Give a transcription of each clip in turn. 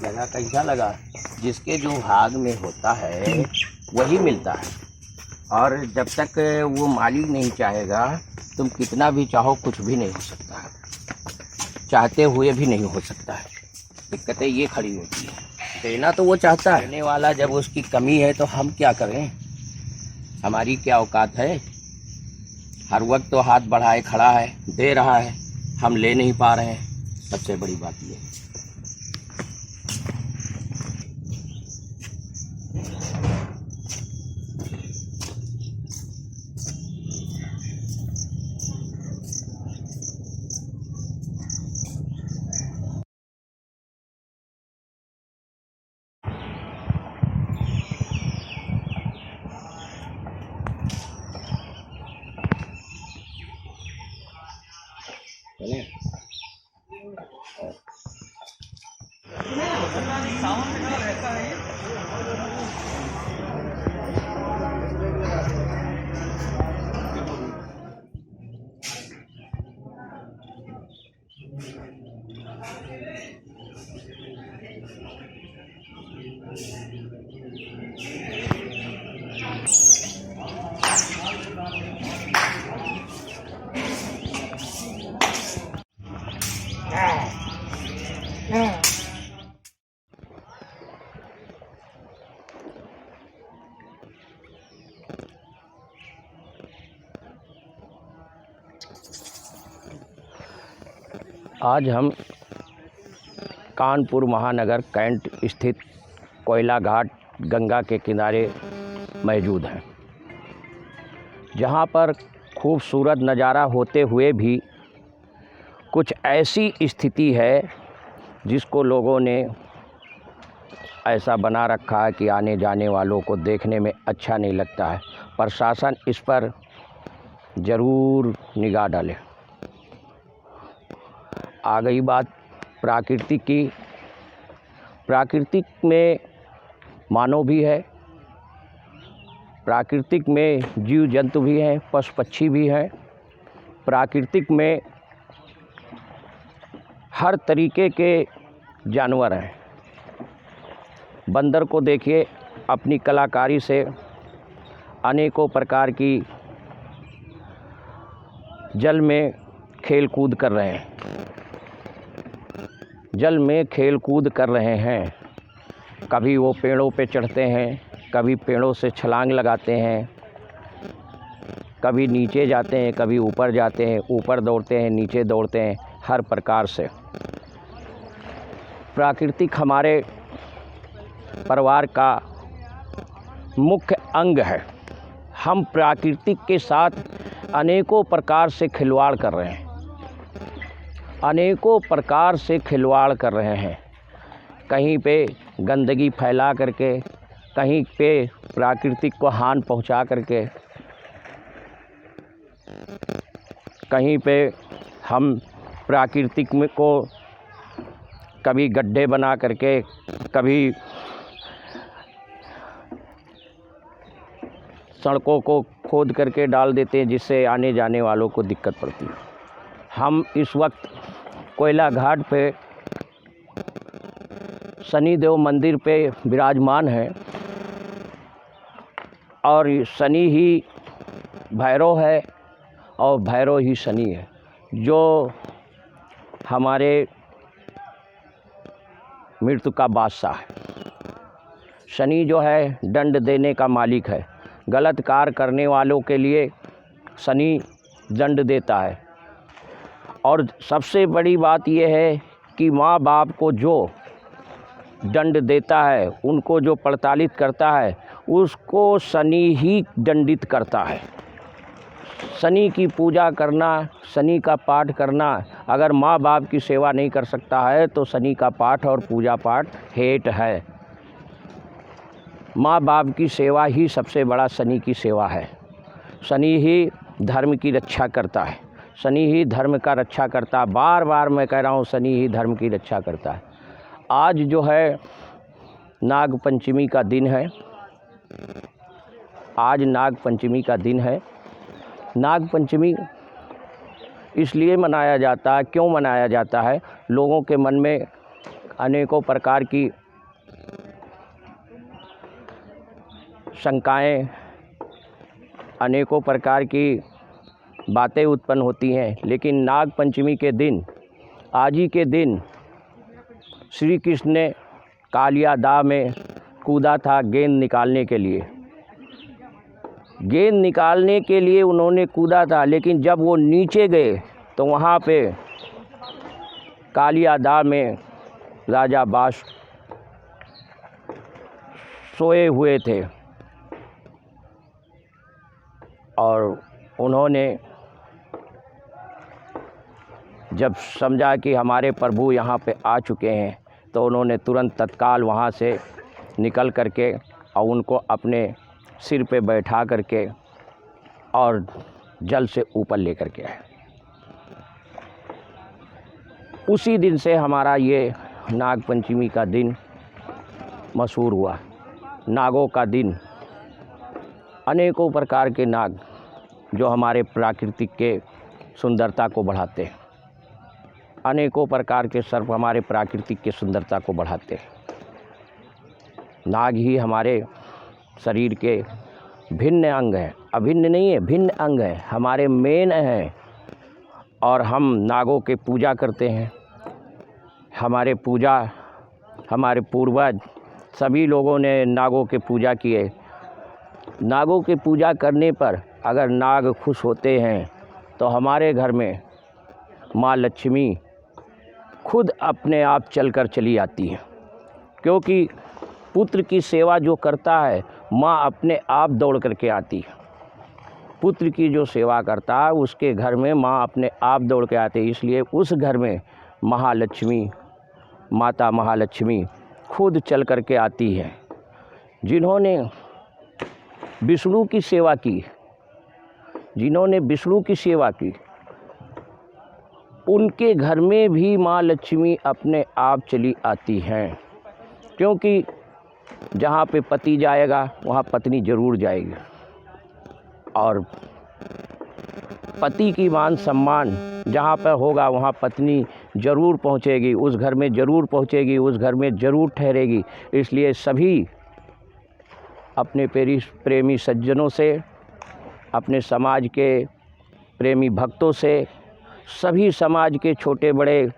लगा कैसा लगा? जिसके जो भाग में होता है वही मिलता है, और जब तक वो मालिक नहीं चाहेगा तुम कितना भी चाहो कुछ भी नहीं हो सकता है, चाहते हुए भी नहीं हो सकता है। दिक्कतें ये खड़ी होती है। देना तो वो चाहता है, देने वाला जब उसकी कमी है तो हम क्या करें? हमारी क्या औकात है? हर वक्त तो हाथ बढ़ाए खड़ा है, दे रहा है, हम ले नहीं पा रहे हैं। सबसे बड़ी बात ये है। आज हम कानपुर महानगर कैंट स्थित कोयला घाट गंगा के किनारे मौजूद हैं, जहां पर खूबसूरत नज़ारा होते हुए भी कुछ ऐसी स्थिति है जिसको लोगों ने ऐसा बना रखा है कि आने जाने वालों को देखने में अच्छा नहीं लगता है। प्रशासन इस पर ज़रूर निगाह डाले। आ गई बात प्राकृतिक की। प्राकृतिक में मानव भी है, प्राकृतिक में जीव जंतु भी हैं, पशु पक्षी भी हैं, प्राकृतिक में हर तरीके के जानवर हैं। बंदर को देखिए, अपनी कलाकारी से अनेकों प्रकार की जल में खेल कूद कर रहे हैं, जल में खेल कूद कर रहे हैं। कभी वो पेड़ों पे चढ़ते हैं, कभी पेड़ों से छलांग लगाते हैं, कभी नीचे जाते हैं, कभी ऊपर जाते हैं, ऊपर दौड़ते हैं, नीचे दौड़ते हैं। हर प्रकार से प्राकृतिक हमारे परिवार का मुख्य अंग है। हम प्राकृतिक के साथ अनेकों प्रकार से खिलवाड़ कर रहे हैं, अनेकों प्रकार से खिलवाड़ कर रहे हैं। कहीं पे गंदगी फैला करके, कहीं पे प्राकृतिक को हानि पहुंचा करके, कहीं पे हम प्राकृतिक में को कभी गड्ढे बना करके, कभी सड़कों को खोद करके डाल देते हैं, जिससे आने जाने वालों को दिक्कत पड़ती है। हम इस वक्त कोयला घाट पे शनिदेव मंदिर पे विराजमान हैं, और शनि ही भैरव है और भैरव ही शनि है, जो हमारे मृत्यु का बादशाह है। शनि जो है दंड देने का मालिक है। गलत कार्य करने वालों के लिए शनि दंड देता है। और सबसे बड़ी बात यह है कि माँ बाप को जो दंड देता है, उनको जो प्रताड़ित करता है, उसको शनि ही दंडित करता है। शनि की पूजा करना, शनि का पाठ करना, अगर माँ बाप की सेवा नहीं कर सकता है तो शनि का पाठ और पूजा पाठ हेठ है। माँ बाप की सेवा ही सबसे बड़ा शनि की सेवा है। शनि ही धर्म की रक्षा करता है, शनि ही धर्म का रक्षा करता है। बार बार मैं कह रहा हूँ, शनि ही धर्म की रक्षा करता है। आज जो है नाग पंचमी का दिन है, आज नाग पंचमी का दिन है। नाग पंचमी इसलिए मनाया जाता है, क्यों मनाया जाता है? लोगों के मन में अनेकों प्रकार की शंकाएं, अनेकों प्रकार की बातें उत्पन्न होती हैं। लेकिन नाग पंचमी के दिन, आज ही के दिन, श्री कृष्ण ने कालिया दाव में कूदा था गेंद निकालने के लिए। गेंद निकालने के लिए उन्होंने कूदा था, लेकिन जब वो नीचे गए तो वहाँ पे कालिया दाव में राजा बाश सोए हुए थे और उन्होंने जब समझा कि हमारे प्रभु यहाँ पे आ चुके हैं तो उन्होंने तुरंत तत्काल वहाँ से निकल करके और उनको अपने सिर पे बैठा करके और जल से ऊपर लेकर के आए। उसी दिन से हमारा ये नाग पंचमी का दिन मशहूर हुआ। नागों का दिन, अनेकों प्रकार के नाग जो हमारे प्राकृतिक के सुंदरता को बढ़ाते हैं, अनेकों प्रकार के सर्प हमारे प्राकृतिक के सुंदरता को बढ़ाते हैं। नाग ही हमारे शरीर के भिन्न अंग हैं, अभिन्न नहीं है, भिन्न अंग हैं, हमारे मेन हैं और हम नागों के पूजा करते हैं। हमारे पूर्वज सभी लोगों ने नागों के पूजा किए। नागों के पूजा करने पर अगर नाग खुश होते हैं तो हमारे घर में माँ लक्ष्मी खुद अपने आप चलकर चली आती है, क्योंकि पुत्र की सेवा जो करता है माँ अपने आप दौड़ करके आती है। पुत्र की जो सेवा करता है उसके घर में माँ अपने आप दौड़ के आती है। इसलिए उस घर में महालक्ष्मी, माता महालक्ष्मी खुद चल करके आती है। जिन्होंने विष्णु की सेवा की, जिन्होंने विष्णु की सेवा की, उनके घर में भी माँ लक्ष्मी अपने आप चली आती हैं, क्योंकि जहाँ पे पति जाएगा वहाँ पत्नी जरूर जाएगी और पति की मान सम्मान जहाँ पर होगा वहाँ पत्नी ज़रूर पहुँचेगी, उस घर में ज़रूर पहुँचेगी, उस घर में ज़रूर ठहरेगी। इसलिए सभी अपने प्रेमी सज्जनों से, अपने समाज के प्रेमी भक्तों से, सभी समाज के छोटे बड़े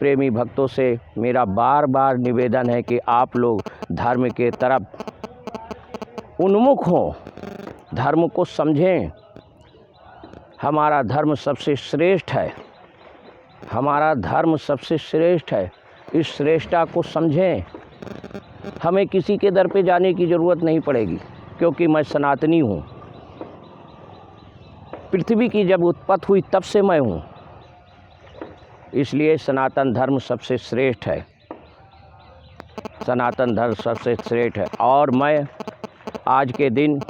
प्रेमी भक्तों से मेरा बार बार निवेदन है कि आप लोग धर्म के तरफ उन्मुख हों, धर्म को समझें। हमारा धर्म सबसे श्रेष्ठ है, हमारा धर्म सबसे श्रेष्ठ है। इस श्रेष्ठता को समझें। हमें किसी के दर पे जाने की ज़रूरत नहीं पड़ेगी, क्योंकि मैं सनातनी हूँ। पृथ्वी की जब उत्पत्ति हुई तब से मैं हूँ, इसलिए सनातन धर्म सबसे श्रेष्ठ है, सनातन धर्म सबसे श्रेष्ठ है। और मैं आज के दिन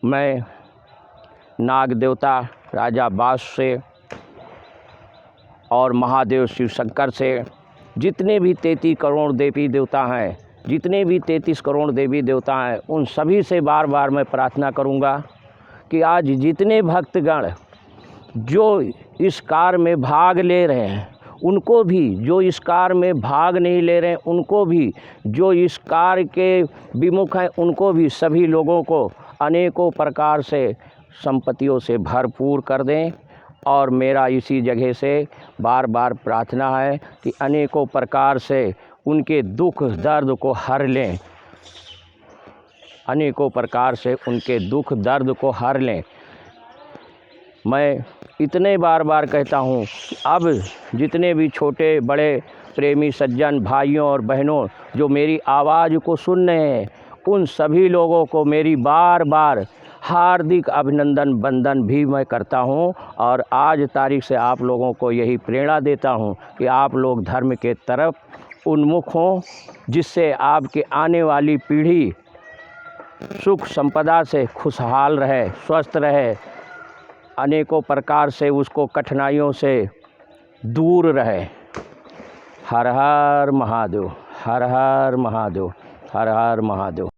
मैं नाग देवता राजा बास से और महादेव शिव शंकर से, जितने भी 33 करोड़ देवी देवता हैं, जितने भी 33 करोड़ देवी देवता हैं, उन सभी से बार बार मैं प्रार्थना करूंगा कि आज जितने भक्तगण जो इस कार्य में भाग ले रहे हैं उनको भी, जो इस कार्य में भाग नहीं ले रहे हैं उनको भी, जो इस कार्य के विमुख हैं उनको भी, सभी लोगों को अनेकों प्रकार से संपत्तियों से भरपूर कर दें। और मेरा इसी जगह से बार बार प्रार्थना है कि अनेकों प्रकार से उनके दुख दर्द को हर लें, अनेकों प्रकार से उनके दुख दर्द को हर लें। मैं इतने बार बार कहता हूँ कि अब जितने भी छोटे बड़े प्रेमी सज्जन भाइयों और बहनों जो मेरी आवाज़ को सुन रहे हैं, उन सभी लोगों को मेरी बार बार हार्दिक अभिनंदन वंदन भी मैं करता हूं। और आज तारीख से आप लोगों को यही प्रेरणा देता हूं कि आप लोग धर्म के तरफ उन्मुख हों, जिससे आपके आने वाली पीढ़ी सुख संपदा से खुशहाल रहे, स्वस्थ रहे, अनेकों प्रकार से उसको कठिनाइयों से दूर रहे। हर हर महादेव, हर हर महादेव, हर हर महादेव।